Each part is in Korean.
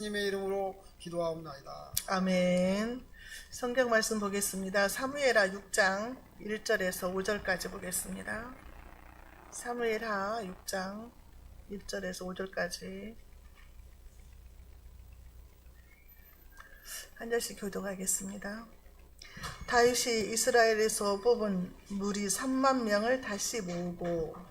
님의 이름으로 기도하옵나이다. 아멘. 성경 말씀 보겠습니다. 사무엘하 6장 1절에서 5절까지 보겠습니다. 사무엘하 6장 1절에서 5절까지 한 절씩 교독하겠습니다. 다윗이 이스라엘에서 뽑은 무리 3만 명을 다시 모으고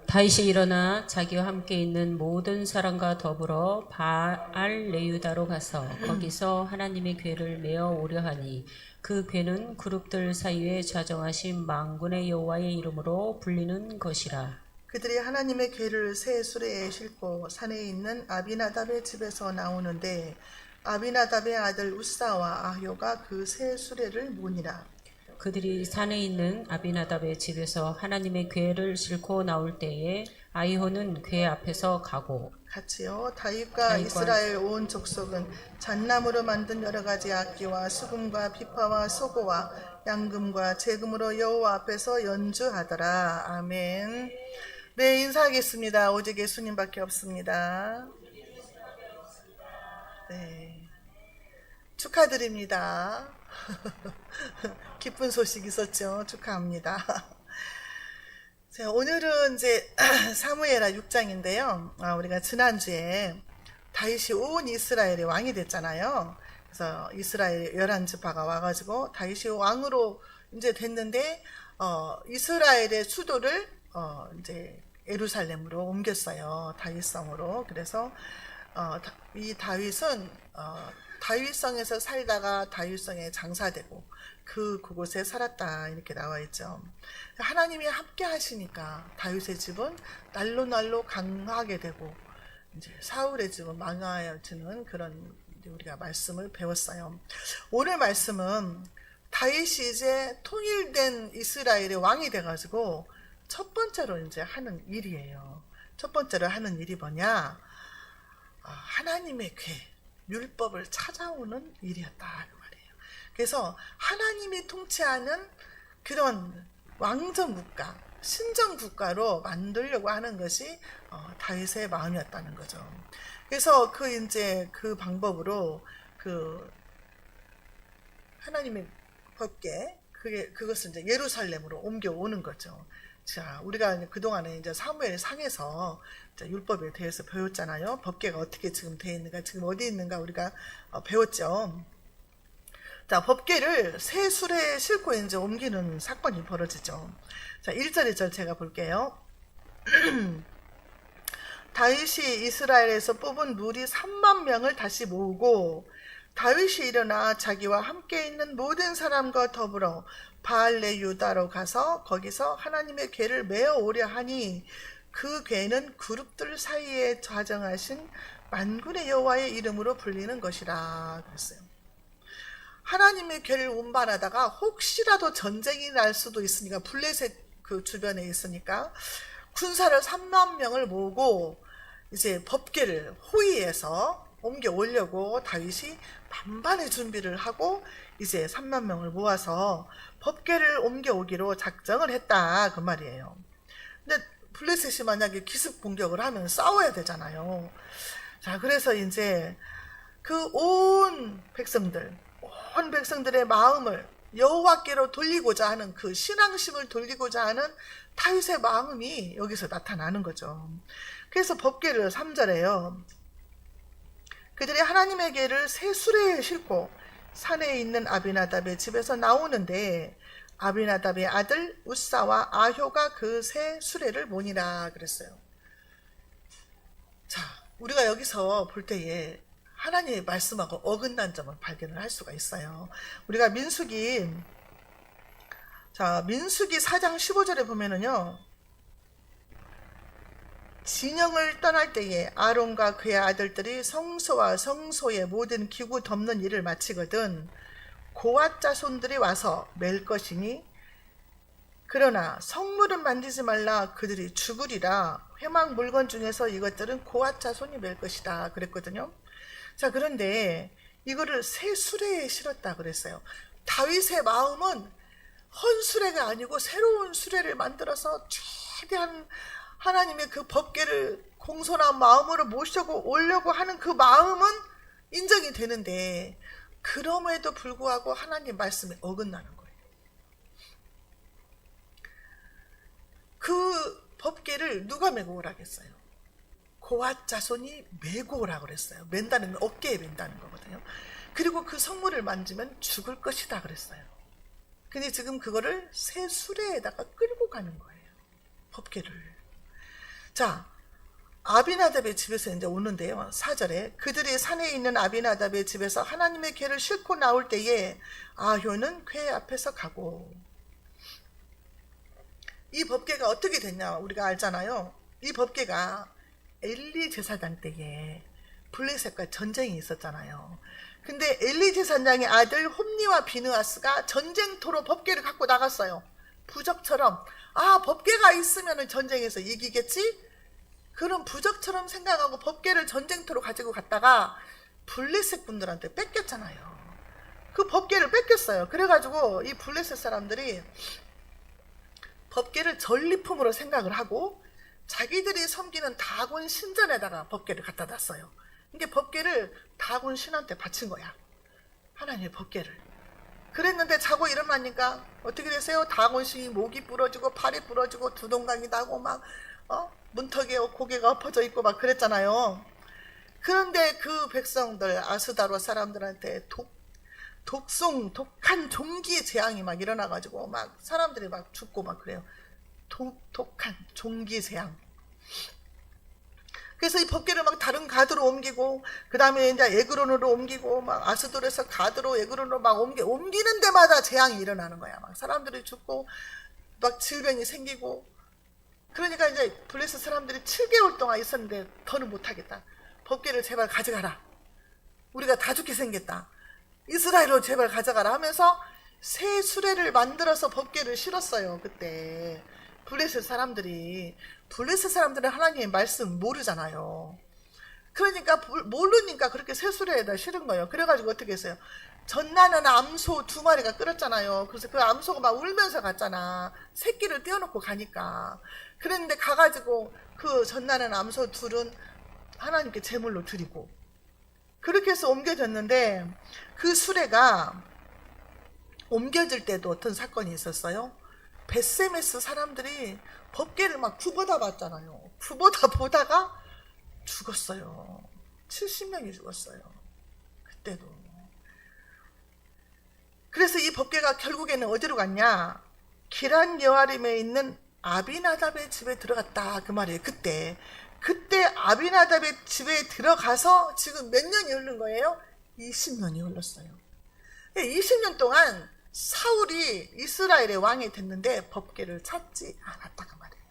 다윗이 일어나 자기와 함께 있는 모든 사람과 더불어 바알 레유다로 가서 거기서 하나님의 궤를 메어 오려 하니 그 궤는 그룹들 사이에 좌정하신 만군의 여호와의 이름으로 불리는 것이라. 그들이 하나님의 궤를 새 수레에 싣고 산에 있는 아비나답의 집에서 나오는데 아비나답의 아들 우사와 아효가 그 새 수레를 모니라. 그들이 산에 있는 아비나답의 집에서 하나님의 궤를 싣고 나올 때에 아이호는 궤 앞에서 가고 같이요. 다윗과 이스라엘 온 족속은 잣나무로 만든 여러 가지 악기와 수금과 비파와 소고와 양금과 제금으로 여호와 앞에서 연주하더라. 아멘. 네, 인사하겠습니다. 오직 예수님밖에 없습니다. 네, 축하드립니다. 기쁜 소식 있었죠. 축하합니다. 자, 오늘은 이제 사무엘하 6장인데요. 우리가 지난주에 다윗이 온 이스라엘의 왕이 됐잖아요. 그래서 이스라엘 11지파가 와가지고 다윗이 왕으로 이제 됐는데, 이스라엘의 수도를 이제 예루살렘으로 옮겼어요. 다윗성으로. 그래서 이 다윗은 다윗성에서 살다가 다윗성에 장사되고 그곳에 살았다 이렇게 나와 있죠. 하나님이 함께 하시니까 다윗의 집은 날로 강하게 되고 이제 사울의 집은 망하여지는 그런 우리가 말씀을 배웠어요. 오늘 말씀은 다윗이 이제 통일된 이스라엘의 왕이 돼가지고 첫 번째로 이제 하는 일이에요. 첫 번째로 하는 일이 뭐냐? 하나님의 궤, 율법을 찾아오는 일이었다 그 말이에요. 그래서 하나님이 통치하는 그런 왕정 국가, 신정 국가로 만들려고 하는 것이 다윗의 마음이었다는 거죠. 그래서 이제 그 방법으로 하나님의 법궤 그것을 이제 예루살렘으로 옮겨오는 거죠. 자, 우리가 그동안에 이제 사무엘 상에서 율법에 대해서 배웠잖아요. 법궤가 어떻게 지금 되어 있는가, 지금 어디 있는가 우리가 배웠죠. 자, 법궤를 새 수레에 싣고 이제 옮기는 사건이 벌어지죠. 자, 1절 2절 제가 볼게요. 다윗이 이스라엘에서 뽑은 무리 3만 명을 다시 모으고 다윗이 일어나 자기와 함께 있는 모든 사람과 더불어 바알레 유다로 가서 거기서 하나님의 궤를 메어 오려 하니 그 궤는 그룹들 사이에 좌정하신 만군의 여호와의 이름으로 불리는 것이라 그랬어요. 하나님의 궤를 운반하다가 혹시라도 전쟁이 날 수도 있으니까 블레셋 그 주변에 있으니까 군사를 3만 명을 모으고 이제 법궤를 호위해서 옮겨 오려고 다윗이 만반의 준비를 하고 이제 3만 명을 모아서 법궤를 옮겨 오기로 작정을 했다 그 말이에요. 근데 블레셋이 만약에 기습 공격을 하면 싸워야 되잖아요. 자, 그래서 이제 그 온 백성들의 마음을 여호와께로 돌리고자 하는 그 신앙심을 돌리고자 하는 다윗의 마음이 여기서 나타나는 거죠. 그래서 법궤를 3절에요. 그들이 하나님의 궤를 새 수레에 싣고 산에 있는 아비나답의 집에서 나오는데 아비나답의 아들 우사와 아효가 그 새 수레를 모니라 그랬어요. 자, 우리가 여기서 볼 때에 하나님의 말씀하고 어긋난 점을 발견을 할 수가 있어요. 우리가 민수기 4장 15절에 보면은요, 진영을 떠날 때에 아론과 그의 아들들이 성소와 성소의 모든 기구 덮는 일을 마치거든 고앗 자손들이 와서 맬 것이니 그러나 성물은 만지지 말라 그들이 죽으리라. 회막 물건 중에서 이것들은 고앗 자손이 맬 것이다 그랬거든요. 자, 그런데 이거를 새 수레에 실었다 그랬어요. 다윗의 마음은 헌 수레가 아니고 새로운 수레를 만들어서 최대한 하나님의 그 법궤를 공손한 마음으로 모시고 오려고 하는 그 마음은 인정이 되는데 그럼에도 불구하고 하나님 말씀에 어긋나는 거예요. 그 법궤를 누가 메고 오라겠어요? 고앗 자손이 메고 오라고 그랬어요. 맨다는 건 어깨에 맨다는 거거든요. 그리고 그 성물을 만지면 죽을 것이다 그랬어요. 근데 지금 그거를 새 수레에다가 끌고 가는 거예요. 법궤를. 자, 아비나답의 집에서 이제 오는데요. 4절에 그들이 산에 있는 아비나답의 집에서 하나님의 궤를 싣고 나올 때에 아효는 궤 앞에서 가고. 이 법궤가 어떻게 됐냐 우리가 알잖아요. 이 법궤가 엘리 제사장 때에 블레셋과 전쟁이 있었잖아요. 근데 엘리 제사장의 아들 홈니와 비느하스가 전쟁터로 법궤를 갖고 나갔어요. 부적처럼 법궤가 있으면 전쟁에서 이기겠지? 그런 부적처럼 생각하고 법궤를 전쟁터로 가지고 갔다가 블레셋 분들한테 뺏겼잖아요. 그 법궤를 뺏겼어요. 그래가지고 이 블레셋 사람들이 법궤를 전리품으로 생각을 하고 자기들이 섬기는 다곤 신전에다가 법궤를 갖다 놨어요. 이게 법궤를 다곤 신한테 바친 거야. 하나님의 법궤를. 그랬는데 자고 일어나니까 어떻게 되세요? 다곤 신이 목이 부러지고 팔이 부러지고 두동강이 나고 막 문턱에 고개가 엎어져 있고 막 그랬잖아요. 그런데 그 백성들 아스다로 사람들한테 독한 종기의 재앙이 막 일어나가지고 막 사람들이 막 죽고 막 그래요. 독한 종기 재앙. 그래서 이 법궤를 막 다른 가드로 옮기고 그 다음에 이제 에그론으로 옮기고 막 아스돌에서 가드로 에그론으로 막 옮기는 데마다 재앙이 일어나는 거야. 막 사람들이 죽고 막 질병이 생기고. 그러니까 이제 블레셋 사람들이 7개월 동안 있었는데 더는 못하겠다. 법궤를 제발 가져가라. 우리가 다 죽게 생겼다. 이스라엘로 제발 가져가라 하면서 새 수레를 만들어서 법궤를 실었어요. 그때 블레셋 사람들은 하나님의 말씀 모르잖아요. 그러니까 모르니까 그렇게 새 수레에다 실은 거예요. 그래가지고 어떻게 했어요? 전나는 암소 2마리가 끌었잖아요. 그래서 그 암소가 막 울면서 갔잖아. 새끼를 떼어놓고 가니까. 그런데 가가지고 그 전나는 암소 둘은 하나님께 제물로 드리고 그렇게 해서 옮겨졌는데 그 수레가 옮겨질 때도 어떤 사건이 있었어요. 벳세메스 사람들이 법궤를 막 굽어다 봤잖아요. 굽어다 보다가 죽었어요. 70명이 죽었어요. 그때도. 그래서 이 법궤가 결국에는 어디로 갔냐? 기란 여아림에 있는 아비나답의 집에 들어갔다 그 말이에요. 그때 아비나답의 집에 들어가서 지금 몇 년이 흐른 거예요? 20년이 흘렀어요. 20년 동안 사울이 이스라엘의 왕이 됐는데 법궤를 찾지 않았다 그 말이에요.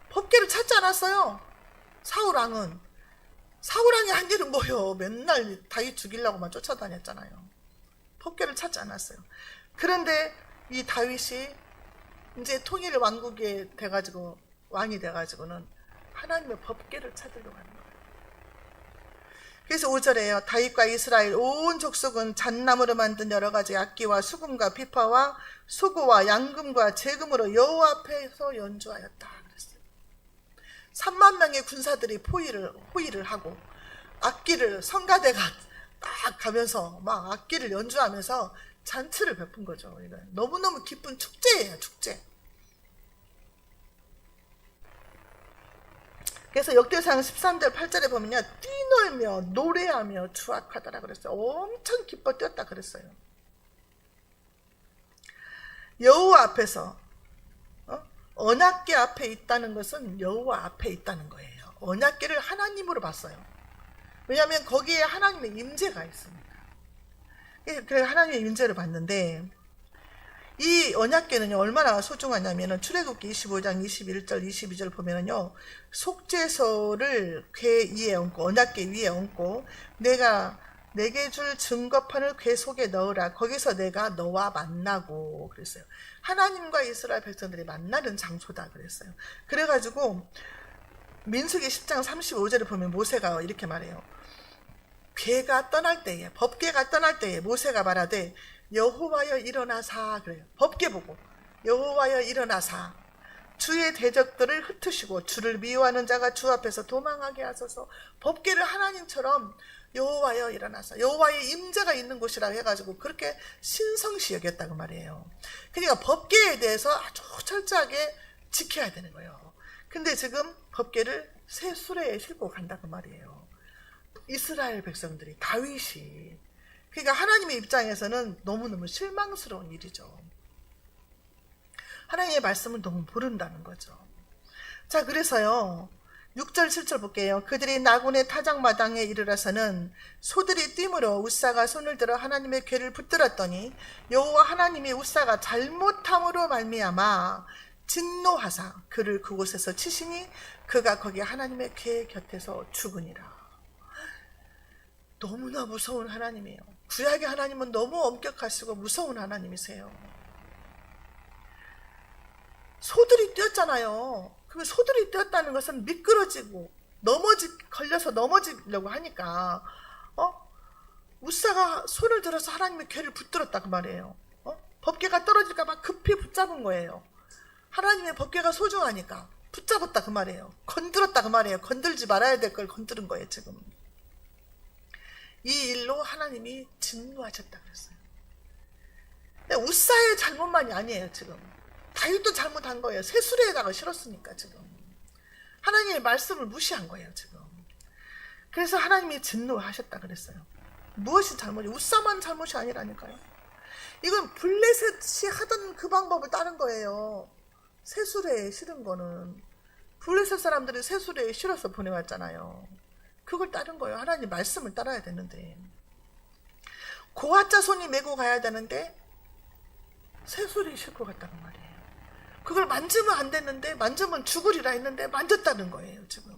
법궤를 찾지 않았어요. 사울 왕이 한 일은 뭐예요? 맨날 다윗 죽이려고만 쫓아다녔잖아요. 법궤를 찾지 않았어요. 그런데 이 다윗이 이제 통일 왕국이 돼가지고 왕이 돼가지고는 하나님의 법궤를 찾으려고 하는 거예요. 그래서 5절에요. 다윗과 이스라엘 온 족속은 잣나무로 만든 여러 가지 악기와 수금과 비파와 소고와 양금과 제금으로 여호와 앞에서 연주하였다 그랬어요. 3만 명의 군사들이 호위를 하고 악기를 성가대가 딱 가면서 막 악기를 연주하면서 잔치를 베푼 거죠. 너무너무 기쁜 축제예요. 축제. 그래서 역대상 13절 8절에 보면요. 뛰놀며 노래하며 주악하더라 그랬어요. 엄청 기뻐 뛰었다 그랬어요. 여호와 앞에서 언약궤 앞에 있다는 것은 여호와 앞에 있다는 거예요. 언약궤를 하나님으로 봤어요. 왜냐하면 거기에 하나님의 임재가 있습니다. 그래서 하나님의 임재를 봤는데 이 언약궤는요 얼마나 소중하냐면은 출애굽기 25장 21절 22절 보면은요 속죄소를 궤 위에 얹고 언약궤 위에 얹고 내가 내게 줄 증거판을 궤 속에 넣으라. 거기서 내가 너와 만나고 그랬어요. 하나님과 이스라엘 백성들이 만나는 장소다 그랬어요. 그래가지고 민수기 10장 35절을 보면 모세가 이렇게 말해요. 궤가 떠날 때에 법궤가 떠날 때에 모세가 말하되 여호와여 일어나사 그래요. 법궤 보고 여호와여 일어나사 주의 대적들을 흩으시고 주를 미워하는 자가 주 앞에서 도망하게 하소서. 법궤를 하나님처럼 여호와여 일어나서 여호와의 임재가 있는 곳이라고 해가지고 그렇게 신성시 여겼다고 말이에요. 그러니까 법궤에 대해서 아주 철저하게 지켜야 되는 거예요. 근데 지금 법궤를 새 수레에 싣고 간다고 말이에요. 이스라엘 백성들이, 다윗이. 그러니까 하나님의 입장에서는 너무너무 실망스러운 일이죠. 하나님의 말씀을 너무 모른다는 거죠. 자, 그래서요 6절 7절 볼게요. 그들이 나군의 타작마당에 이르러서는 소들이 뛰므로 웃사가 손을 들어 하나님의 궤를 붙들었더니 여호와 하나님이 웃사가 잘못함으로 말미암아 진노하사 그를 그곳에서 치시니 그가 거기 하나님의 궤 곁에서 죽으니라. 너무나 무서운 하나님이에요. 구약의 하나님은 너무 엄격하시고 무서운 하나님이세요. 소들이 뛰었잖아요. 그럼 소들이 뛰었다는 것은 미끄러지고 걸려서 넘어지려고 하니까 웃사가 손을 들어서 하나님의 궤를 붙들었다 그 말이에요. 법궤가 떨어질까 봐 급히 붙잡은 거예요. 하나님의 법궤가 소중하니까 붙잡았다 그 말이에요. 건드렸다 그 말이에요. 건들지 말아야 될 걸 건드린 거예요. 지금 이 일로 하나님이 진노하셨다 그랬어요. 웃사의 잘못만이 아니에요. 지금 다윗도 잘못한 거예요. 새 수레에다가 실었으니까 지금 하나님의 말씀을 무시한 거예요. 지금 그래서 하나님이 진노하셨다 그랬어요. 무엇이 잘못이? 웃사만 잘못이 아니라니까요. 이건 블레셋이 하던 그 방법을 따른 거예요. 새 수레에 실은 거는 블레셋 사람들이 새 수레에 실어서 보내왔잖아요. 그걸 따른 거예요. 하나님 말씀을 따라야 되는데 고아자 손이 메고 가야 되는데 새 수레에 싣고 갔다는 말이에요. 그걸 만지면 안 됐는데 만지면 죽으리라 했는데 만졌다는 거예요. 지금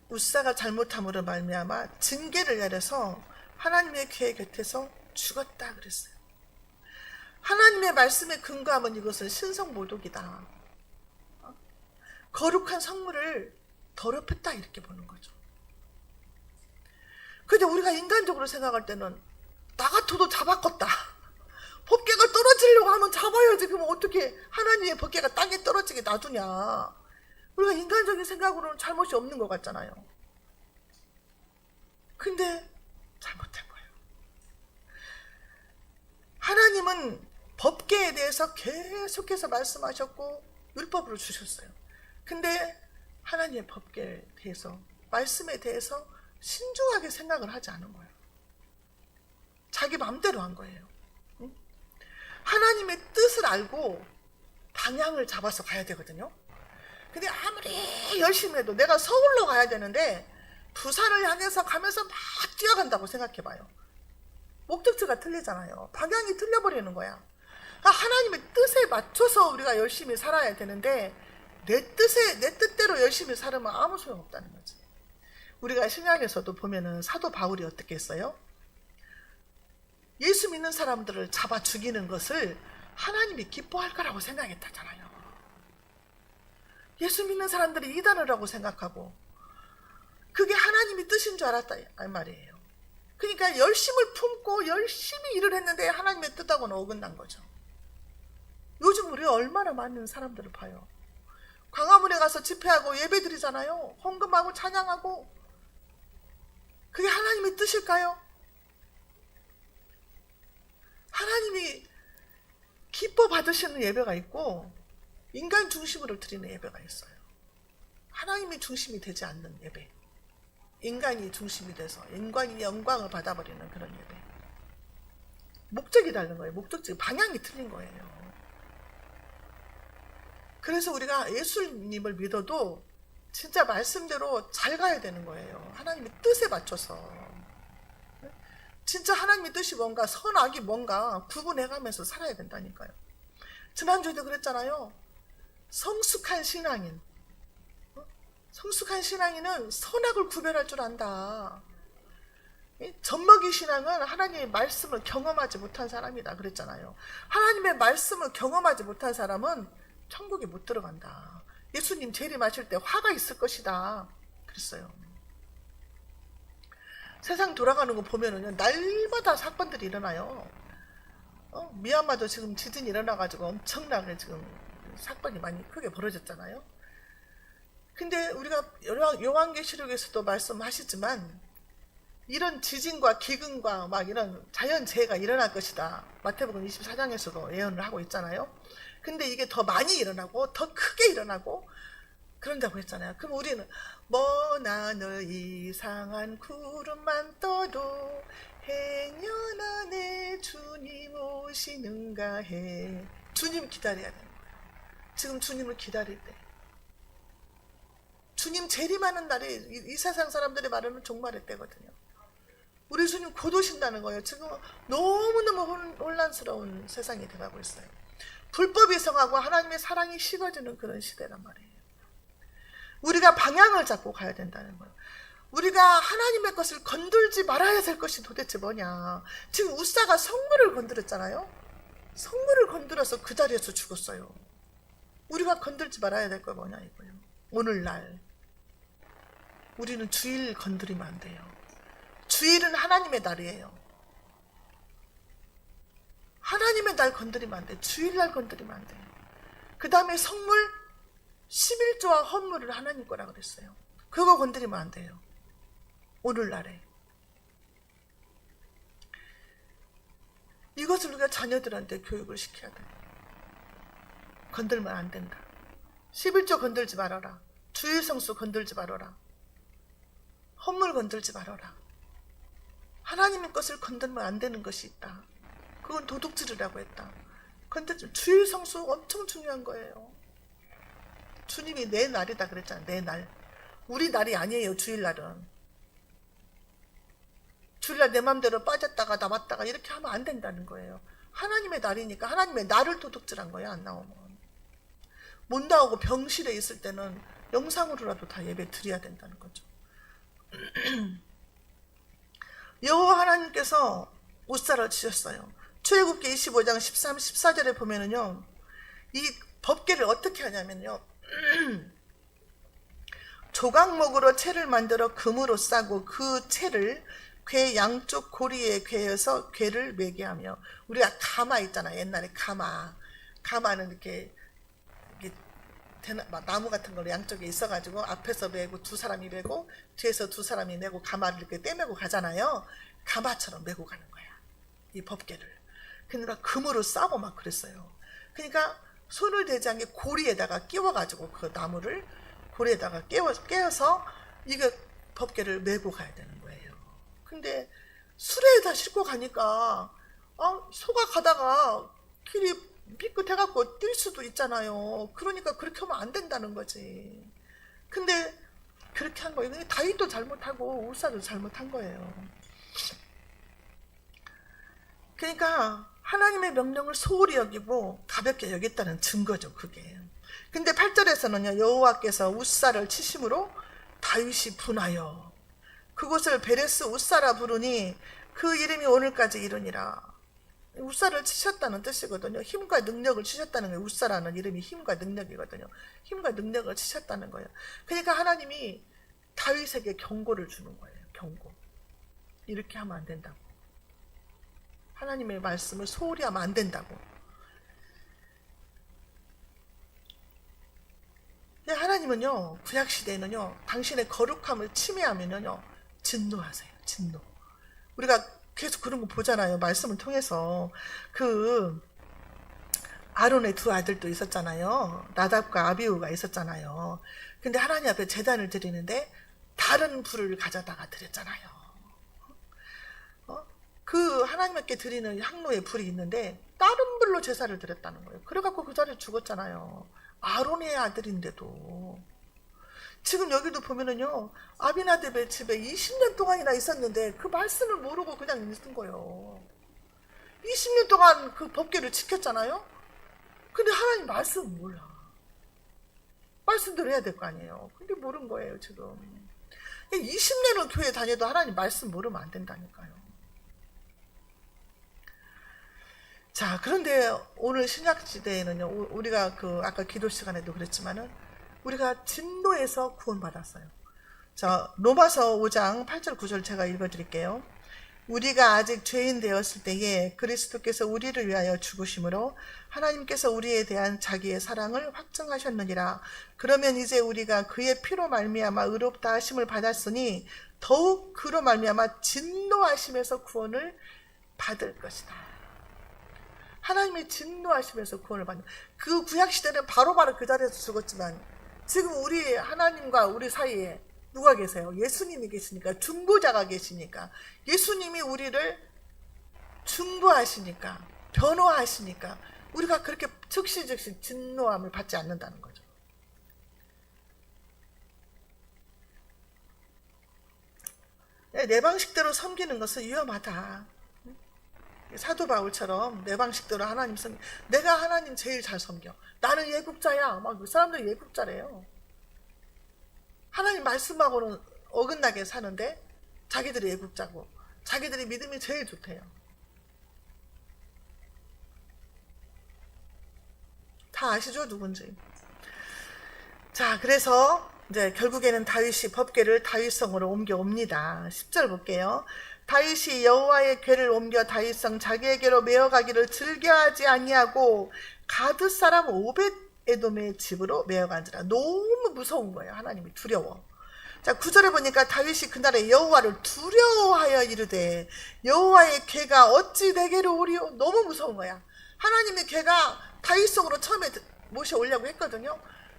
웃사가 잘못함으로 말미암아 징계를 내려서 하나님의 궤 곁에서 죽었다 그랬어요. 하나님의 말씀에 근거하면 이것은 신성모독이다. 거룩한 성물을 더럽혔다 이렇게 보는 거죠. 근데 우리가 인간적으로 생각할 때는 나 같아도 잡았겠다. 법궤가 떨어지려고 하면 잡아야지. 그러면 어떻게 하나님의 법궤가 땅에 떨어지게 놔두냐. 우리가 인간적인 생각으로는 잘못이 없는 것 같잖아요. 근데 잘못한 거예요. 하나님은 법궤에 대해서 계속해서 말씀하셨고 율법으로 주셨어요. 근데 하나님의 법궤에 대해서, 말씀에 대해서 신중하게 생각을 하지 않은 거예요. 자기 마음대로 한 거예요. 하나님의 뜻을 알고 방향을 잡아서 가야 되거든요. 근데 아무리 열심히 해도 내가 서울로 가야 되는데 부산을 향해서 가면서 막 뛰어간다고 생각해봐요. 목적지가 틀리잖아요. 방향이 틀려버리는 거야. 하나님의 뜻에 맞춰서 우리가 열심히 살아야 되는데 내 뜻대로 열심히 살으면 아무 소용없다는 거지. 우리가 신약에서도 보면은 사도 바울이 어떻게 했어요? 예수 믿는 사람들을 잡아 죽이는 것을 하나님이 기뻐할 거라고 생각했다잖아요. 예수 믿는 사람들이 이단을 하고 생각하고 그게 하나님이 뜻인 줄 알았다 이 말이에요. 그러니까 열심을 품고 열심히 일을 했는데 하나님의 뜻하고는 어긋난 거죠. 요즘 우리가 얼마나 많은 사람들을 봐요. 광화문에 가서 집회하고 예배 드리잖아요. 헌금하고 찬양하고. 그게 하나님의 뜻일까요? 하나님이 기뻐 받으시는 예배가 있고 인간 중심으로 드리는 예배가 있어요. 하나님이 중심이 되지 않는 예배, 인간이 중심이 돼서 인간이 영광을 받아버리는 그런 예배. 목적이 다른 거예요. 목적지 방향이 틀린 거예요. 그래서 우리가 예수님을 믿어도 진짜 말씀대로 잘 가야 되는 거예요. 하나님의 뜻에 맞춰서. 진짜 하나님의 뜻이 뭔가, 선악이 뭔가 구분해가면서 살아야 된다니까요. 지난주에도 그랬잖아요. 성숙한 신앙인. 성숙한 신앙인은 선악을 구별할 줄 안다. 젖먹이 신앙은 하나님의 말씀을 경험하지 못한 사람이다 그랬잖아요. 하나님의 말씀을 경험하지 못한 사람은 천국에 못 들어간다. 예수님 재림하실 때 화가 있을 것이다 그랬어요. 세상 돌아가는 거 보면은 날마다 사건들이 일어나요. 미얀마도 지금 지진이 일어나가지고 엄청나게 지금 사건이 많이 크게 벌어졌잖아요. 근데 우리가 요한계시록에서도 말씀하시지만 이런 지진과 기근과 막 이런 자연재해가 일어날 것이다. 마태복음 24장에서도 예언을 하고 있잖아요. 근데 이게 더 많이 일어나고 더 크게 일어나고 그런다고 했잖아요. 그럼 우리는 먼 하늘 이상한 구름만 떠도 해년 안에 주님 오시는가 해. 주님 기다려야 되는 거예요. 지금 주님을 기다릴 때. 주님 재림하는 날이 이 세상 사람들이 말하는 종말의 때거든요. 우리 주님 곧 오신다는 거예요. 지금 너무너무 혼란스러운 세상이 돼가고 있어요. 불법이 성하고 하나님의 사랑이 식어지는 그런 시대란 말이에요. 우리가 방향을 잡고 가야 된다는 거예요. 우리가 하나님의 것을 건들지 말아야 될 것이 도대체 뭐냐. 지금 우사가 성물을 건드렸잖아요. 성물을 건드려서 그 자리에서 죽었어요. 우리가 건들지 말아야 될 거 뭐냐 이거예요. 오늘날 우리는 주일 건드리면 안 돼요. 주일은 하나님의 날이에요. 하나님의 날 건드리면 안 돼요. 주일날 건드리면 안 돼요. 그 다음에 성물 11조와 헌물을 하나님 거라 그랬어요. 그거 건드리면 안 돼요. 오늘날에 이것을 우리가 자녀들한테 교육을 시켜야 돼요. 건들면 안 된다. 11조 건들지 말아라. 주일 성수 건들지 말아라. 헌물 건들지 말아라. 하나님의 것을 건들면 안 되는 것이 있다. 그건 도둑질이라고 했다. 건들지. 주일 성수 엄청 중요한 거예요. 주님이 내 날이다 그랬잖아. 내 날. 우리 날이 아니에요. 주일날은. 주일날 내 맘대로 빠졌다가 나왔다가 이렇게 하면 안 된다는 거예요. 하나님의 날이니까 하나님의 날을 도둑질한 거야. 안 나오면. 못 나오고 병실에 있을 때는 영상으로라도 다 예배 드려야 된다는 거죠. 여호와 하나님께서 우사를 치셨어요. 출애굽기 25장 13, 14절에 보면은요, 이 법궤를 어떻게 하냐면요, 조각목으로 채를 만들어 금으로 싸고 그 채를 궤 양쪽 고리에 꿰어서 궤를 매게 하며, 우리가 가마 있잖아. 옛날에 가마는 이렇게 나무 같은 걸 양쪽에 있어가지고 앞에서 메고 두 사람이 메고 뒤에서 두 사람이 메고 가마를 이렇게 떼매고 가잖아요. 가마처럼 메고 가는 거야, 이 법궤를. 그러니까 금으로 싸고 막 그랬어요. 그러니까 손을 대지 않게 고리에다가 끼워가지고 그 나무를 고리에다가 끼워서 이거 법궤를 메고 가야 되는 거예요. 근데 수레에다 싣고 가니까 소가 가다가 길이 삐끗해갖고 뛸 수도 있잖아요. 그러니까 그렇게 하면 안 된다는 거지. 근데 그렇게 한 거예요. 다윗도 잘못하고 우사도 잘못한 거예요. 그러니까 하나님의 명령을 소홀히 여기고 가볍게 여겼다는 증거죠, 그게. 근데 8절에서는요, 여호와께서 우사를 치심으로 다윗이 분하여 그곳을 베레스 우사라 부르니 그 이름이 오늘까지 이르니라. 우사를 치셨다는 뜻이거든요. 힘과 능력을 치셨다는 거예요. 우사라는 이름이 힘과 능력이거든요. 힘과 능력을 치셨다는 거예요. 그러니까 하나님이 다윗에게 경고를 주는 거예요. 경고. 이렇게 하면 안 된다고. 하나님의 말씀을 소홀히 하면 안 된다고. 하나님은요, 구약시대에는요, 당신의 거룩함을 침해하면요, 진노하세요. 진노. 우리가 계속 그런 거 보잖아요. 말씀을 통해서. 아론의 두 아들도 있었잖아요. 나답과 아비후가 있었잖아요. 근데 하나님 앞에 제단을 드리는데 다른 불을 가져다가 드렸잖아요. 그 하나님께 드리는 향로의 불이 있는데 다른 불로 제사를 드렸다는 거예요. 그래갖고 그 자리에 죽었잖아요. 아론의 아들인데도. 지금 여기도 보면은요, 아비나답의 집에 20년 동안이나 있었는데 그 말씀을 모르고 그냥 있는 거예요. 20년 동안 그 법궤를 지켰잖아요. 근데 하나님 말씀을 몰라. 말씀대로 해야 될 거 아니에요. 근데 모른 거예요, 지금. 20년을 교회 다녀도 하나님 말씀 모르면 안 된다니까요. 자, 그런데 오늘 신약시대에는요, 우리가 아까 기도 시간에도 그랬지만은, 우리가 진노에서 구원받았어요. 자, 로마서 5장 8절 9절 제가 읽어드릴게요. 우리가 아직 죄인 되었을 때에 그리스도께서 우리를 위하여 죽으심으로 하나님께서 우리에 대한 자기의 사랑을 확증하셨느니라. 그러면 이제 우리가 그의 피로 말미암아 의롭다 하심을 받았으니 더욱 그로 말미암아 진노하심에서 구원을 받을 것이다. 하나님의 진노하심에서 구원을 받는, 그 구약시대는 바로바로 그 자리에서 죽었지만 지금 우리 하나님과 우리 사이에 누가 계세요? 예수님이 계시니까, 중보자가 계시니까, 예수님이 우리를 중보하시니까, 변호하시니까 우리가 그렇게 즉시 진노함을 받지 않는다는 거죠. 내 방식대로 섬기는 것은 위험하다. 사도 바울처럼 내 방식대로 하나님 섬겨, 내가 하나님 제일 잘 섬겨, 나는 예국자야, 막 그 사람들 예국자래요. 하나님 말씀하고는 어긋나게 사는데 자기들이 예국자고 자기들이 믿음이 제일 좋대요. 다 아시죠? 누군지. 자, 그래서 이제 결국에는 다윗이 법궤를 다윗성으로 옮겨옵니다. 10절 볼게요. 다윗이 여호와의 궤를 옮겨 다윗성 자기에게로 메어가기를 즐겨하지 아니하고 가드 사람 오벳 에돔의 집으로 메어간지라. 너무 무서운 거예요. 하나님이 두려워. 자, 9절에 보니까 다윗이 그날에 여호와를 두려워하여 이르되 여호와의 궤가 어찌 내게로 오리오. 너무 무서운 거야. 하나님의 궤가 다윗성으로 처음에 모셔오려고 했거든요.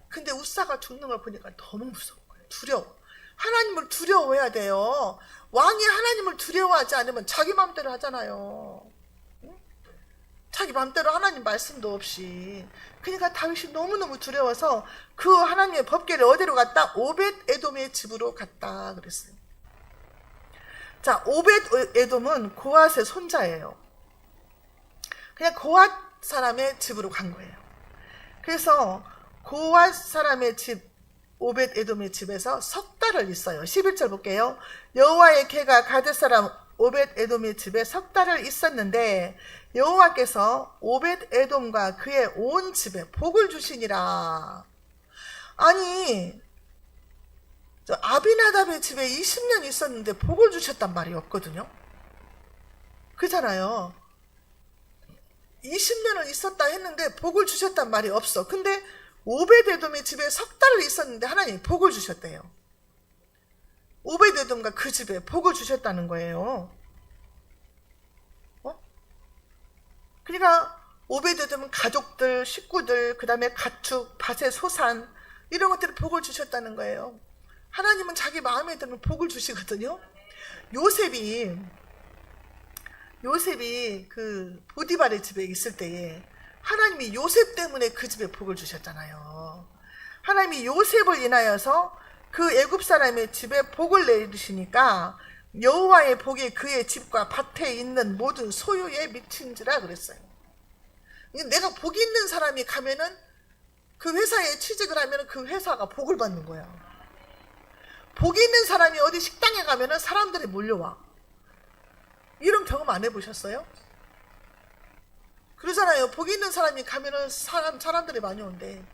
근데 우사가 죽는 걸 보니까 너무 무서운 거예요. 두려워. 하나님을 두려워해야 돼요. 왕이 하나님을 두려워하지 않으면 자기 마음대로 하잖아요. 자기 마음대로 하나님 말씀도 없이. 그러니까 다윗이 너무너무 두려워서 그 하나님의 법궤를 어디로 갔다? 오벳 에돔의 집으로 갔다 그랬어요. 자, 오벳 에돔은 고앗의 손자예요. 그냥 고앗 사람의 집으로 간 거예요. 그래서 고앗 사람의 집 오벳 에돔의 집에서 석 달을 있어요. 11절 볼게요. 여호와의 궤가 가드 사람 오벳 에돔의 집에 석 달을 있었는데 여호와께서 오벳 에돔과 그의 온 집에 복을 주시니라. 아니, 아비나답의 집에 20년 있었는데 복을 주셨단 말이 없거든요. 그잖아요. 20년을 있었다 했는데 복을 주셨단 말이 없어. 근데 오벳 에돔의 집에 석 달을 있었는데 하나님이 복을 주셨대요. 오벳 에돔과 그 집에 복을 주셨다는 거예요. 그러니까 오벳 에돔은 가족들, 식구들, 그 다음에 가축, 밭의 소산 이런 것들에 복을 주셨다는 거예요. 하나님은 자기 마음에 들면 복을 주시거든요. 요셉이 그 보디발의 집에 있을 때에 하나님이 요셉 때문에 그 집에 복을 주셨잖아요. 하나님이 요셉을 인하여서 그 애굽 사람의 집에 복을 내리시니까 여호와의 복이 그의 집과 밭에 있는 모든 소유에 미친지라 그랬어요. 내가 복 있는 사람이 가면은 그 회사에 취직을 하면 그 회사가 복을 받는 거야. 복 있는 사람이 어디 식당에 가면은 사람들이 몰려와. 이런 경험 안 해보셨어요? 그러잖아요. 복 있는 사람이 가면은 사람들이 많이 온대.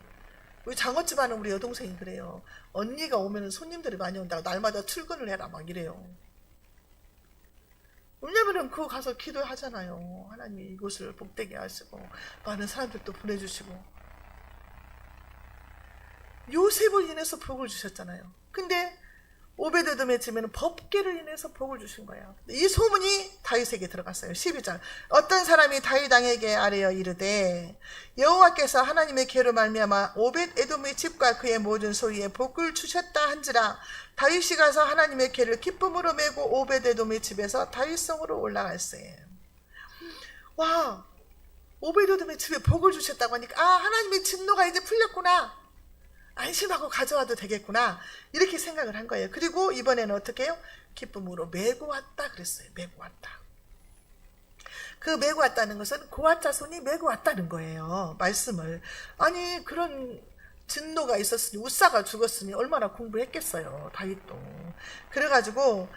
우리 장어집 하는 우리 여동생이 그래요. 언니가 오면은 손님들이 많이 온다고 날마다 출근을 해라 막 이래요. 왜냐면은 그거 가서 기도하잖아요. 하나님이 이곳을 복되게 하시고 많은 사람들도 보내주시고. 요셉을 인해서 복을 주셨잖아요. 근데 오벳 에돔의 집에는 법궤를 인해서 복을 주신 거예요. 이 소문이 다윗에게 들어갔어요. 12절. 어떤 사람이 다윗 왕에게 아뢰어 이르되 여호와께서 하나님의 궤로 말미암아 오벳 에돔의 집과 그의 모든 소유에 복을 주셨다 한지라. 다윗이 가서 하나님의 궤를 기쁨으로 메고 오벳 에돔의 집에서 다윗성으로 올라갈세. 와, 오벳 에돔의 집에 복을 주셨다고 하니까 아, 하나님의 진노가 이제 풀렸구나. 안심하고 가져와도 되겠구나 이렇게 생각을 한 거예요. 그리고 이번에는 어떻게 해요? 기쁨으로 메고 왔다 그랬어요. 메고 왔다. 그 메고 왔다는 것은 고앗 자손이 메고 왔다는 거예요. 말씀을. 아니 그런 진노가 있었으니 우사가 죽었으니 얼마나 공부했겠어요. 다윗도. 그래가지고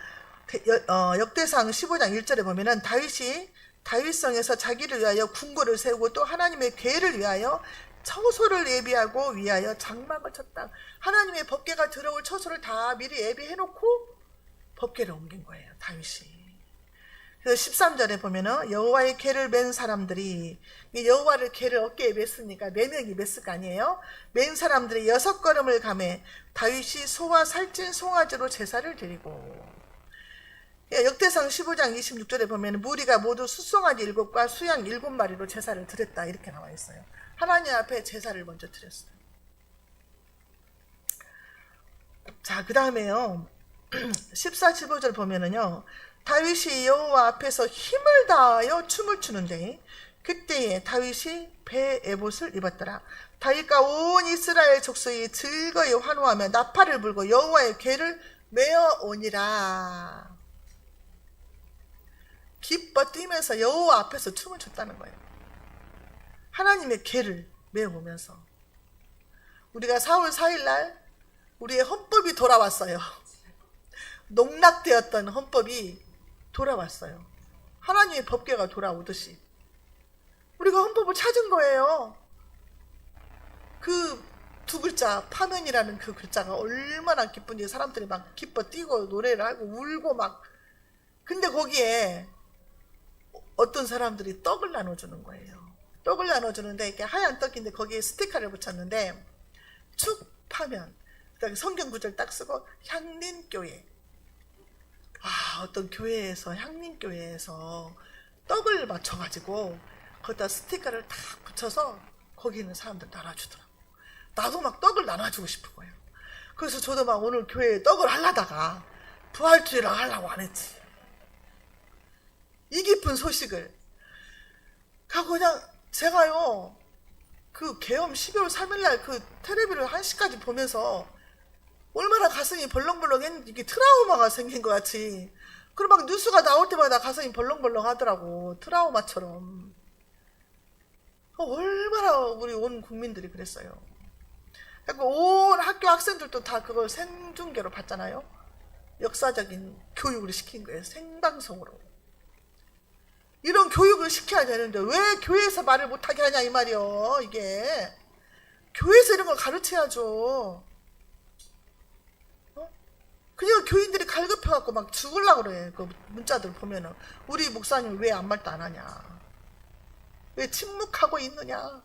역대상 15장 1절에 보면은 다윗이 다윗성에서 자기를 위하여 궁궐을 세우고 또 하나님의 궤를 위하여 처소를 예비하고 위하여 장막을 쳤다. 하나님의 법궤가 들어올 처소를 다 미리 예비해놓고 법궤를 옮긴 거예요. 다윗이. 그래서 13절에 보면은 여호와의 궤를 맨 사람들이, 여호와를 궤를 어깨에 맸으니까 4명이 맸을 거 아니에요. 맨 사람들이 6걸음을 가매 다윗이 소와 살찐 송아지로 제사를 드리고. 역대상 15장 26절에 보면 무리가 모두 숫송아지 7과 수양 7마리로 제사를 드렸다 이렇게 나와 있어요. 하나님 앞에 제사를 먼저 드렸어요. 자, 그 다음에요 14, 15절 보면은요 다윗이 여호와 앞에서 힘을 다하여 춤을 추는데 그때에 다윗이 배 에봇을 입었더라. 다윗과 온 이스라엘 족속이 즐거이 환호하며 나팔을 불고 여호와의 궤를 메어 오니라. 기뻐 뛰면서 여호와 앞에서 춤을 췄다는 거예요. 하나님의 궤를 메어오면서. 우리가 4월 4일날 우리의 헌법이 돌아왔어요. 농락되었던 헌법이 돌아왔어요. 하나님의 법궤가 돌아오듯이 우리가 헌법을 찾은 거예요. 그 2글자 파면이라는 그 글자가 얼마나 기쁜지 사람들이 막 기뻐 뛰고 노래를 하고 울고 막. 근데 거기에 어떤 사람들이 떡을 나눠주는 거예요. 떡을 나눠주는데 이렇게 하얀 떡인데 거기에 스티커를 붙였는데 축 파면, 그다음에 성경 구절 딱 쓰고 향린교회. 어떤 교회에서 향린교회에서 떡을 맞춰가지고 거기다 스티커를 딱 붙여서 거기 있는 사람들 나눠주더라고. 나도 막 떡을 나눠주고 싶은 거예요. 그래서 저도 막 오늘 교회에 떡을 하려다가 부활주일을 하려고 안 했지. 이 깊은 소식을 가고 그냥 제가요 그 계엄 12월 3일날 그 텔레비를 1시까지 보면서 얼마나 가슴이 벌렁벌렁 했는지 이게 트라우마가 생긴 것 같이. 그리고 막 뉴스가 나올 때마다 가슴이 벌렁벌렁 하더라고. 트라우마처럼. 얼마나 우리 온 국민들이 그랬어요. 그러니까 온 학교 학생들도 다 그걸 생중계로 봤잖아요. 역사적인 교육을 시킨 거예요. 생방송으로. 이런 교육을 시켜야 되는데 왜 교회에서 말을 못하게 하냐 이 말이요. 이게 교회에서 이런 걸 가르쳐야죠. 그냥 교인들이 갈급해갖고 막 죽으려고 그래. 그 문자들 보면은 우리 목사님 왜 아무 말도 안 하냐, 왜 침묵하고 있느냐,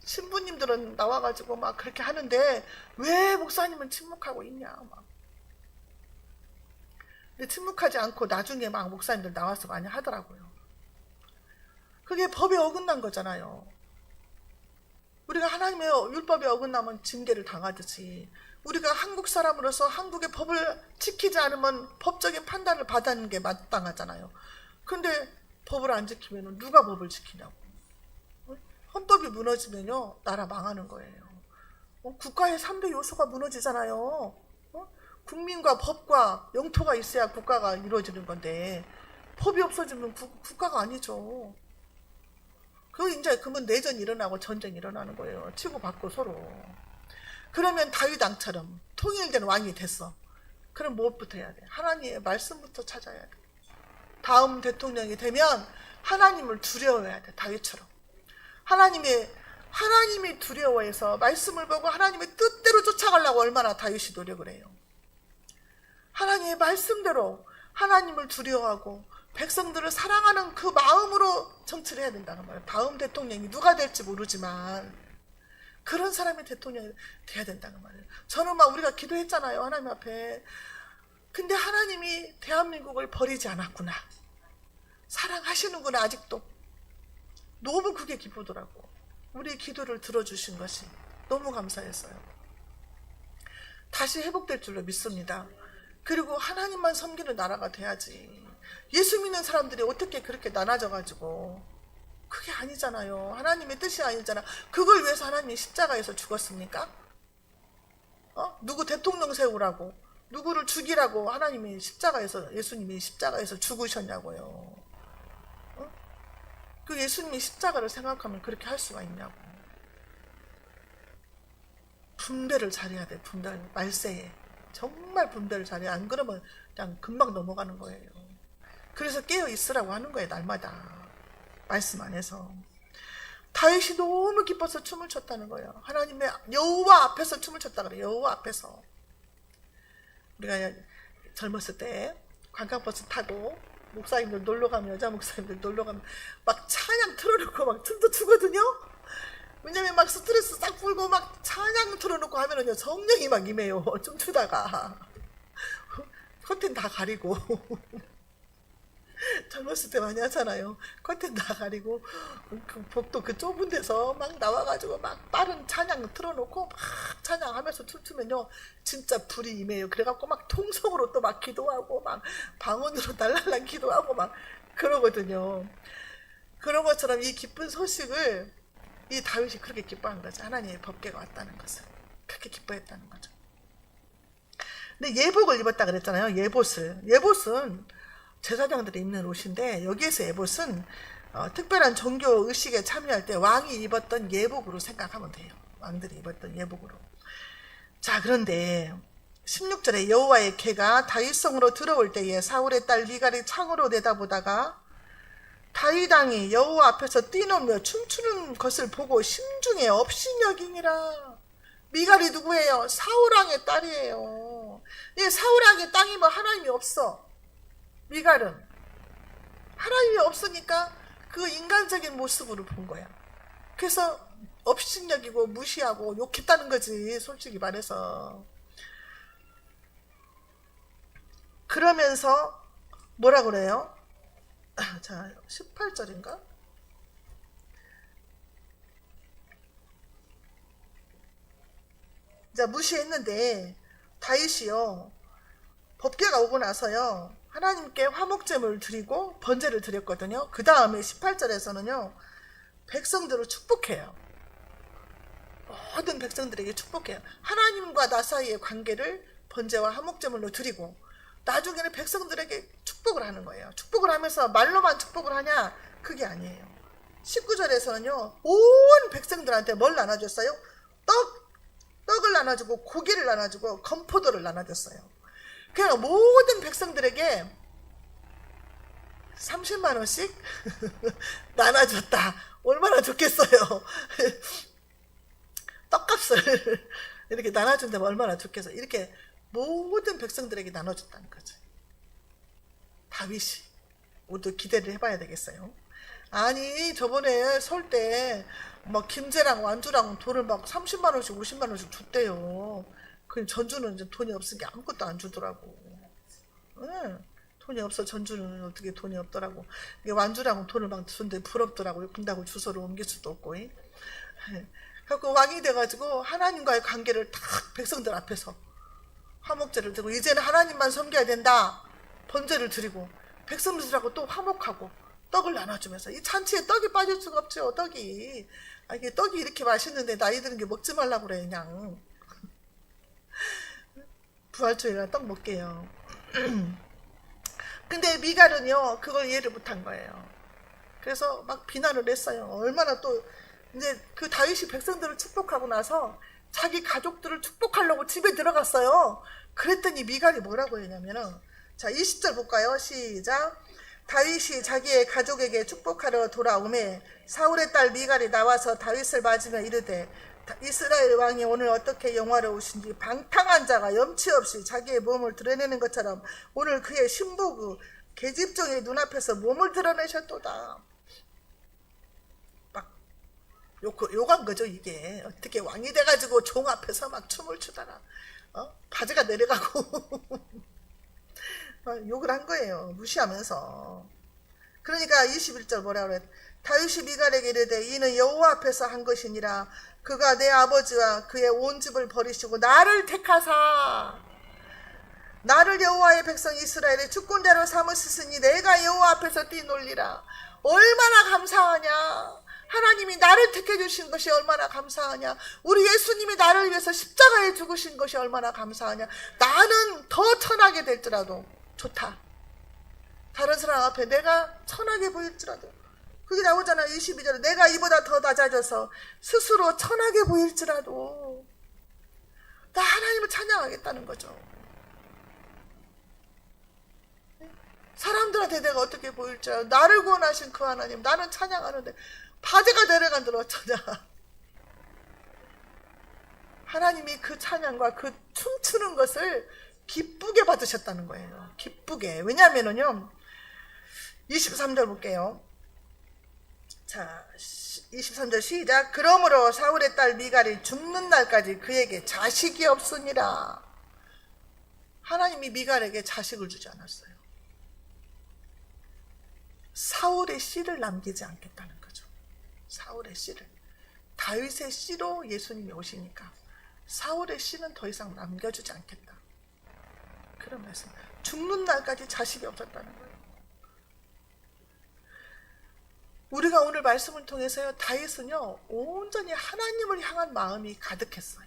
신부님들은 나와가지고 막 그렇게 하는데 왜 목사님은 침묵하고 있냐 막. 근데 침묵하지 않고 나중에 막 목사님들 나와서 많이 하더라고요. 그게 법에 어긋난 거잖아요. 우리가 하나님의 율법에 어긋나면 징계를 당하듯이 우리가 한국 사람으로서 한국의 법을 지키지 않으면 법적인 판단을 받는 게 마땅하잖아요. 근데 법을 안 지키면 누가 법을 지키냐고. 헌법이 무너지면요 나라 망하는 거예요. 국가의 3대 요소가 무너지잖아요. 국민과 법과 영토가 있어야 국가가 이루어지는 건데 법이 없어지면 국가가 아니죠. 그러면 내전이 일어나고 전쟁이 일어나는 거예요. 치고받고 서로. 그러면 다윗 왕처럼 통일된 왕이 됐어. 그럼 무엇부터 해야 돼? 하나님의 말씀부터 찾아야 돼. 다음 대통령이 되면 하나님을 두려워해야 돼. 다윗처럼. 하나님이 두려워해서 말씀을 보고 하나님의 뜻대로 쫓아가려고 얼마나 다윗이 노력을 해요. 하나님의 말씀대로 하나님을 두려워하고 백성들을 사랑하는 그 마음으로 정치를 해야 된다는 말이에요. 다음 대통령이 누가 될지 모르지만 그런 사람이 대통령이 돼야 된다는 말이에요. 저는 막 우리가 기도했잖아요. 하나님 앞에. 근데 하나님이 대한민국을 버리지 않았구나. 사랑하시는구나 아직도. 너무 그게 기쁘더라고. 우리 기도를 들어주신 것이 너무 감사했어요. 다시 회복될 줄로 믿습니다. 그리고 하나님만 섬기는 나라가 돼야지. 예수 믿는 사람들이 어떻게 그렇게 나눠져가지고. 그게 아니잖아요. 하나님의 뜻이 아니잖아. 그걸 위해서 하나님이 십자가에서 죽었습니까? 누구 대통령 세우라고, 누구를 죽이라고 하나님이 예수님이 십자가에서 죽으셨냐고요. 그 예수님이 십자가를 생각하면 그렇게 할 수가 있냐고. 분배를 잘해야 돼. 말세에 정말 분배를 잘해. 안 그러면 그냥 금방 넘어가는 거예요. 그래서 깨어 있으라고 하는 거예요. 날마다 말씀 안에서. 다윗이 너무 기뻐서 춤을 췄다는 거예요. 하나님의 여호와 앞에서 춤을 췄다 그래요. 여호와 앞에서. 우리가 젊었을 때 관광버스 타고 목사님들 놀러 가면, 여자 목사님들 놀러 가면 막 찬양 틀어놓고 막 춤도 추거든요. 왜냐면 막 스트레스 싹 풀고 막 찬양 틀어놓고 하면은요 성령이 막 임해요. 춤추다가 커튼 다 가리고 젊었을 때 많이 하잖아요. 커튼 다 가리고 그 복도 그 좁은 데서 막 나와가지고 막 빠른 찬양 틀어놓고 막 찬양하면서 춤추면요 진짜 불이 임해요. 그래갖고 막 통성으로 또 막 기도하고 막 방언으로 날랄랑 기도하고 막 그러거든요. 그런 것처럼 이 기쁜 소식을 이 다윗이 그렇게 기뻐한 거죠. 하나님의 법궤가 왔다는 것을 그렇게 기뻐했다는 거죠. 근데 예복을 입었다 그랬잖아요. 예봇은 제사장들이 입는 옷인데 여기에서 예봇은 특별한 종교 의식에 참여할 때 왕이 입었던 예복으로 생각하면 돼요. 왕들이 입었던 예복으로. 자, 그런데 16절에 여호와의 궤가 다윗성으로 들어올 때에 사울의 딸 미갈이 창으로 내다보다가 다윗 왕이 여호와 앞에서 뛰놀며 춤추는 것을 보고 심중에 업신여기니라. 미갈이 누구예요? 사울 왕의 딸이에요. 예, 사울 왕의 땅이면 하나님이 없어. 미갈은 하나님이 없으니까 그 인간적인 모습으로 본 거야. 그래서 업신여기고 무시하고 욕했다는 거지, 솔직히 말해서. 그러면서 뭐라 그래요? 자, 18절인가? 자, 무시했는데 다윗이요 법궤가 오고 나서요 하나님께 화목제물을 드리고 번제를 드렸거든요. 그 다음에 18절에서는요 백성들을 축복해요. 모든 백성들에게 축복해요. 하나님과 나 사이의 관계를 번제와 화목제물로 드리고 나중에는 백성들에게 축복을 하는 거예요. 축복을 하면서 말로만 축복을 하냐? 그게 아니에요. 19절에서는요 온 백성들한테 뭘 나눠줬어요? 떡을 나눠주고 고기를 나눠주고 건포도를 나눠줬어요. 그냥 모든 백성들에게 30만 원씩 나눠줬다. 얼마나 좋겠어요. 떡값을 이렇게 나눠준다면 얼마나 좋겠어요. 이렇게 모든 백성들에게 나눠줬다는 거죠. 다윗이 우리도 기대를 해봐야 되겠어요. 아니 저번에 설 때 막 김제랑 완주랑 돈을 막 30만 원씩 50만 원씩 줬대요. 그 전주는 이제 돈이 없으니까 아무것도 안 주더라고. 응. 돈이 없어. 전주는 어떻게 돈이 없더라고. 이게 완주랑 돈을 막 주는데 부럽더라고요. 근다고 주소를 옮길 수도 없고. 그래서 왕이 돼가지고 하나님과의 관계를 딱 백성들 앞에서 화목제를 드리고 이제는 하나님만 섬겨야 된다. 번제를 드리고 백성들하고 또 화목하고 떡을 나눠주면서 이 잔치에 떡이 빠질 수가 없죠. 떡이. 이게 떡이 이렇게 맛있는데 나이 드는 게 먹지 말라고 그래 그냥. 부활주일날 떡 먹게요. 근데 미갈은요 그걸 이해를 못한 거예요. 그래서 막 비난을 했어요. 얼마나 또 이제 그 다윗이 백성들을 축복하고 나서 자기 가족들을 축복하려고 집에 들어갔어요. 그랬더니 미갈이 뭐라고 했냐면은 자 20절 볼까요? 시작. 다윗이 자기의 가족에게 축복하러 돌아오매 사울의 딸 미갈이 나와서 다윗을 맞으며 이르되 이스라엘 왕이 오늘 어떻게 영화로우신지 방탕한 자가 염치 없이 자기의 몸을 드러내는 것처럼 오늘 그의 신부 그 계집종의 눈앞에서 몸을 드러내셨도다. 막 욕한 거죠. 이게 어떻게 왕이 돼가지고 종 앞에서 막 춤을 추다가 바지가 내려가고 욕을 한 거예요. 무시하면서. 그러니까 21절 뭐라 그래? 다윗이 미갈에게 이르되 이는 여호와 앞에서 한 것이니라. 그가 내 아버지와 그의 온 집을 버리시고 나를 택하사 나를 여호와의 백성 이스라엘의 주권자로 삼으셨으니 내가 여호와 앞에서 뛰놀리라. 얼마나 감사하냐. 하나님이 나를 택해 주신 것이 얼마나 감사하냐. 우리 예수님이 나를 위해서 십자가에 죽으신 것이 얼마나 감사하냐. 나는 더 천하게 될지라도 좋다. 다른 사람 앞에 내가 천하게 보일지라도. 그게 나오잖아. 22절에 내가 이보다 더 낮아져서 스스로 천하게 보일지라도 나 하나님을 찬양하겠다는 거죠. 사람들한테 내가 어떻게 보일지라도 나를 구원하신 그 하나님 나는 찬양하는데 바지가 내려간들 어쩌냐. 하나님이 그 찬양과 그 춤추는 것을 기쁘게 받으셨다는 거예요. 기쁘게. 왜냐하면은요 23절 볼게요. 자, 23절 시작. 그러므로 사울의 딸 미갈이 죽는 날까지 그에게 자식이 없으니라. 하나님이 미갈에게 자식을 주지 않았어요. 사울의 씨를 남기지 않겠다는 거죠. 사울의 씨를. 다윗의 씨로 예수님이 오시니까 사울의 씨는 더 이상 남겨주지 않겠다. 그런 말씀. 죽는 날까지 자식이 없었다는 거예요. 우리가 오늘 말씀을 통해서요, 다윗은요 온전히 하나님을 향한 마음이 가득했어요.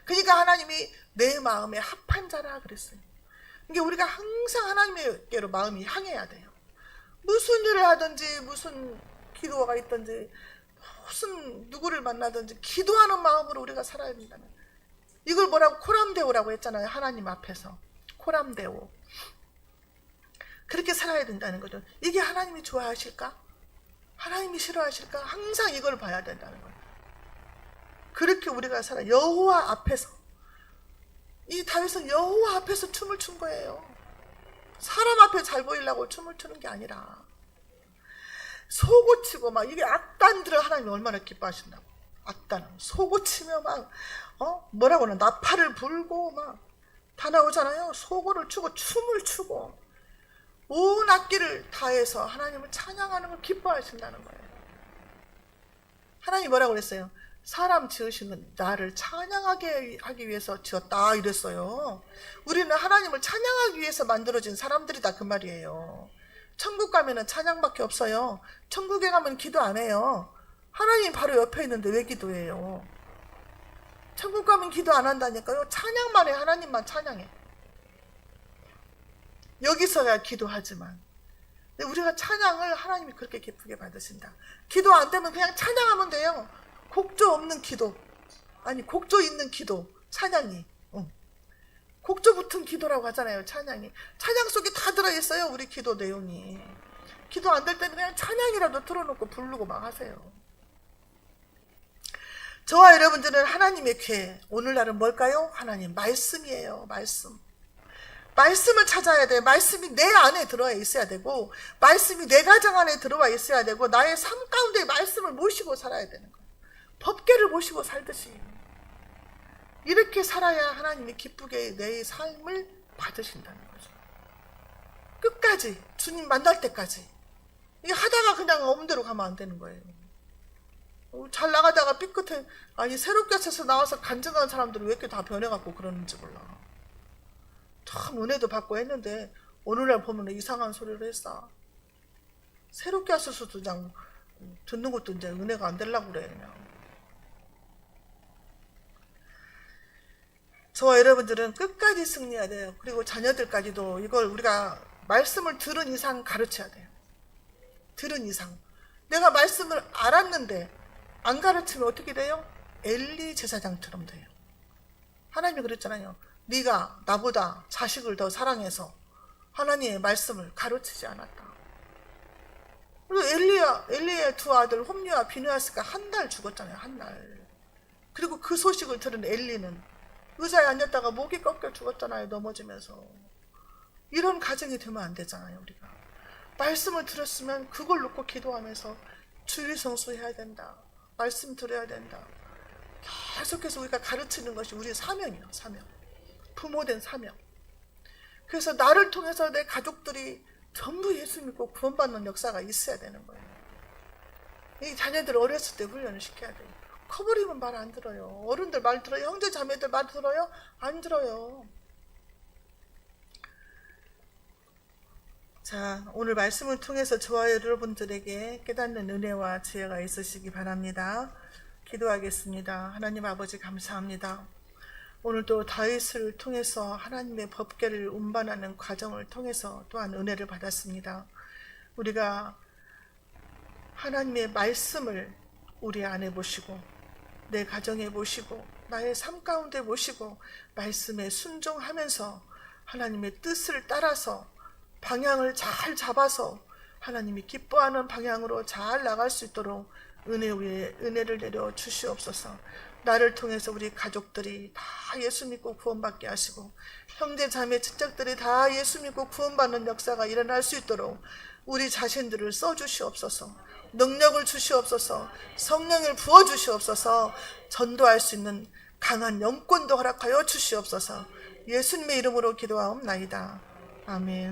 그러니까 하나님이 내 마음에 합한 자라 그랬어요. 그러니까 우리가 항상 하나님께로 마음이 향해야 돼요. 무슨 일을 하든지, 무슨 기도가 있든지, 무슨 누구를 만나든지 기도하는 마음으로 우리가 살아야 된다는. 이걸 뭐라고 코람데오라고 했잖아요. 하나님 앞에서 코람데오. 그렇게 살아야 된다는 거죠. 이게 하나님이 좋아하실까? 하나님이 싫어하실까? 항상 이걸 봐야 된다는 거예요. 그렇게 우리가 살아. 여호와 앞에서. 이 다윗은 여호와 앞에서 춤을 춘 거예요. 사람 앞에 잘 보이려고 춤을 추는 게 아니라 속고치고 막, 이게 악단들을 하나님이 얼마나 기뻐하신다고. 악단은 속고치며 막 뭐라고는 나팔을 불고 막 다 나오잖아요. 소고를 추고 춤을 추고 온 악기를 다해서 하나님을 찬양하는 걸 기뻐하신다는 거예요. 하나님이 뭐라고 그랬어요? 사람 지으신 건 나를 찬양하게 하기 위해서 지었다 이랬어요. 우리는 하나님을 찬양하기 위해서 만들어진 사람들이다 그 말이에요. 천국 가면은 찬양밖에 없어요. 천국에 가면 기도 안 해요. 하나님 바로 옆에 있는데 왜 기도해요? 천국 가면 기도 안 한다니까요. 찬양만 해. 하나님만 찬양해. 여기서야 기도하지만, 근데 우리가 찬양을 하나님이 그렇게 기쁘게 받으신다. 기도 안 되면 그냥 찬양하면 돼요. 곡조 없는 기도, 아니 곡조 있는 기도, 찬양이 곡조 붙은 기도라고 하잖아요. 찬양이. 찬양 속에 다 들어있어요. 우리 기도 내용이. 기도 안 될 때는 그냥 찬양이라도 틀어놓고 부르고 막 하세요. 저와 여러분들은 하나님의 궤, 오늘날은 뭘까요? 하나님 말씀이에요. 말씀을 찾아야 돼. 말씀이 내 안에 들어와 있어야 되고, 말씀이 내 가정 안에 들어와 있어야 되고, 나의 삶 가운데 말씀을 모시고 살아야 되는 거예요. 법궤를 모시고 살듯이. 이렇게 살아야 하나님이 기쁘게 내 삶을 받으신다는 거죠. 끝까지, 주님 만날 때까지. 이게 하다가 그냥 엄대로 가면 안 되는 거예요. 잘 나가다가 삐끗해. 아니, 새롭게 쳐서 나와서 간증하는 사람들은 왜 이렇게 다 변해갖고 그러는지 몰라. 참 은혜도 받고 했는데 오늘날 보면 이상한 소리를 했어. 새롭게 하셔서도 그냥 듣는 것도 이제 은혜가 안 되려고 그래. 그냥. 저와 여러분들은 끝까지 승리해야 돼요. 그리고 자녀들까지도 이걸 우리가 말씀을 들은 이상 가르쳐야 돼요. 들은 이상. 내가 말씀을 알았는데 안 가르치면 어떻게 돼요? 엘리 제사장처럼 돼요. 하나님이 그랬잖아요. 네가 나보다 자식을 더 사랑해서 하나님의 말씀을 가르치지 않았다. 그리고 엘리의 두 아들 홈리와 비느하스가 한 달 죽었잖아요. 한 달. 그리고 그 소식을 들은 엘리는 의자에 앉았다가 목이 꺾여 죽었잖아요. 넘어지면서. 이런 가정이 되면 안 되잖아요. 우리가 말씀을 들었으면 그걸 놓고 기도하면서 주일 성수해야 된다. 말씀 들어야 된다. 계속해서 우리가 가르치는 것이 우리의 사명이에요. 사명. 부모된 사명. 그래서 나를 통해서 내 가족들이 전부 예수 믿고 구원받는 역사가 있어야 되는 거예요. 이 자녀들 어렸을 때 훈련을 시켜야 돼요. 커버리면 말 안 들어요. 어른들 말 들어요? 형제 자매들 말 들어요? 안 들어요. 자, 오늘 말씀을 통해서 저와 여러분들에게 깨닫는 은혜와 지혜가 있으시기 바랍니다. 기도하겠습니다. 하나님 아버지 감사합니다. 오늘도 다윗을 통해서 하나님의 법궤를 운반하는 과정을 통해서 또한 은혜를 받았습니다. 우리가 하나님의 말씀을 우리 안에 모시고 내 가정에 모시고 나의 삶 가운데 모시고 말씀에 순종하면서 하나님의 뜻을 따라서 방향을 잘 잡아서 하나님이 기뻐하는 방향으로 잘 나갈 수 있도록 은혜 위에 은혜를 내려 주시옵소서. 나를 통해서 우리 가족들이 다 예수 믿고 구원받게 하시고 형제 자매 친척들이 다 예수 믿고 구원받는 역사가 일어날 수 있도록 우리 자신들을 써주시옵소서. 능력을 주시옵소서. 성령을 부어주시옵소서. 전도할 수 있는 강한 영권도 허락하여 주시옵소서. 예수님의 이름으로 기도하옵나이다. 아멘.